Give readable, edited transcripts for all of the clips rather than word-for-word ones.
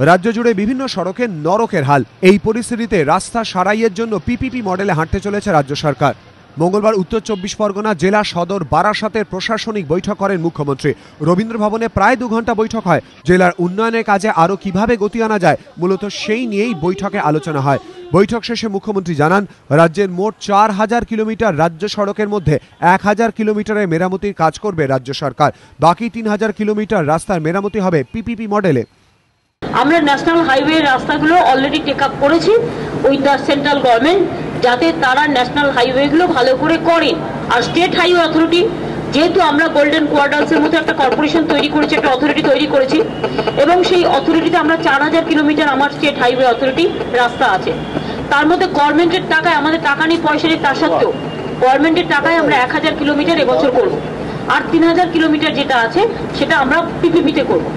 রাজ্য জুড়ে বিভিন্ন সড়কে নরকের হাল। এই পরিস্থিতিতে রাস্তা সারাইয়ের জন্য পিপিপি মডেলে হাঁটতে চলেছে রাজ্য সরকার। মঙ্গলবার উত্তর 24 পরগনা জেলা সদর বারাসাতের প্রশাসনিক বৈঠক করেন মুখ্যমন্ত্রী। রবীন্দ্র ভবনে প্রায় 2 ঘন্টা বৈঠক হয়। জেলার উন্নয়নের কাজে আরও কিভাবে গতি আনা যায়, মূলত সেই নিয়েই বৈঠকে আলোচনা হয়। বৈঠক শেষে মুখ্যমন্ত্রী জানান, রাজ্যের মোট 4000 কিলোমিটার রাজ্য সড়কের মধ্যে 1000 কিলোমিটারের মেরামতির কাজ করবে রাজ্য সরকার। বাকি 3000 কিলোমিটার রাস্তার মেরামতি হবে পিপিপি মডেলে। আমরা ন্যাশনাল হাইওয়ে রাস্তাগুলো অলরেডি টেক আপ করেছি উইথ দ্য সেন্ট্রাল গভর্নমেন্ট, যাতে তারা ন্যাশনাল হাইওয়েগুলো ভালো করে করেন। আর স্টেট হাইওয়ে অথরিটি, যেহেতু আমরা গোল্ডেন কোয়ার্টার্সের মতো একটা কর্পোরেশন তৈরি করেছি, একটা অথরিটি তৈরি করেছি, এবং সেই অথরিটিতে আমরা 4000 কিলোমিটার আমার স্টেট হাইওয়ে অথরিটি রাস্তা আছে। তার মধ্যে গভর্নমেন্টের টাকায়, আমাদের টাকা নেই পয়সা নেই, তা সত্ত্বেও গভর্নমেন্টের টাকায় আমরা 1000 কিলোমিটার এবছর করব, আর 3000 কিলোমিটার যেটা আছে সেটা আমরা পিপিপিতে করব।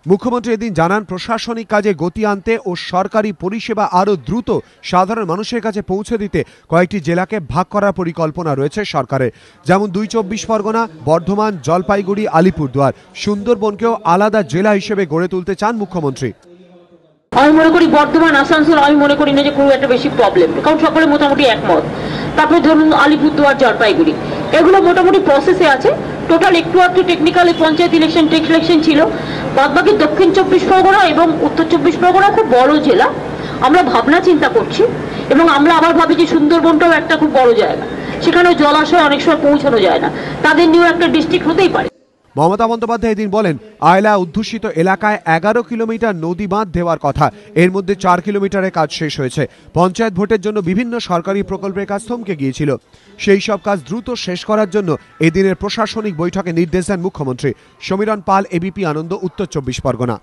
মুখ্যমন্ত্রী এদিন জানান, প্রশাসনিক কাজে গতি আনতে ও সরকারি পরিষেবা আরও দ্রুত সাধারণ মানুষের কাছে পৌঁছে দিতে কয়েকটি জেলাকে ভাগ করার পরিকল্পনা রয়েছে সরকারের। যেমন 24 পরগনা, বর্ধমান, জলপাইগুড়ি, আলিপুরদুয়ার, সুন্দরবনকেও আলাদা জেলা হিসেবে গড়ে তুলতে চান মুখ্যমন্ত্রী। আমি মনে করি বর্ধমান, আসানসোল আমি মনে করি না যে খুব একটা বেশি প্রবলেম, কারণ সকলে মোটামুটি একমত। তারপরে ধরুন আলিপুরদুয়ার, জলপাইগুড়ি, এগুলো মোটামুটি প্রসেসে আছে। টোটাল একটু টেকনিক্যালি পঞ্চায়েত ইলেকশন ছিল। বাদবাকি দক্ষিণ 24 পরগনা এবং উত্তর 24 পরগনা খুব বড় জেলা। আমরা ভাবনা চিন্তা করছি, এবং আমরা আবার ভাবি যে সুন্দরবনটাও একটা খুব বড় জায়গা, সেখানেও জলাশয় অনেক সময় পৌঁছানো যায় না, তাদের নিয়েও একটা ডিস্ট্রিক্ট হতেই পারে। মমতা বন্দ্যোপাধ্যায় এদিন বলেন, আয়লা অধ্যুষিত এলাকায় 11 কিলোমিটার নদী বাঁধ দেওয়ার কথা, এর মধ্যে 4 কিলোমিটারের কাজ শেষ হয়েছে। পঞ্চায়েত ভোটের জন্য বিভিন্ন সরকারি প্রকল্পের কাজ থমকে গিয়েছিল, সেই সব কাজ দ্রুত শেষ করার জন্য এদিনের প্রশাসনিক বৈঠকে নির্দেশ দেন মুখ্যমন্ত্রী। সমীরণ পাল, এবিপি আনন্দ, উত্তর 24 পরগনা।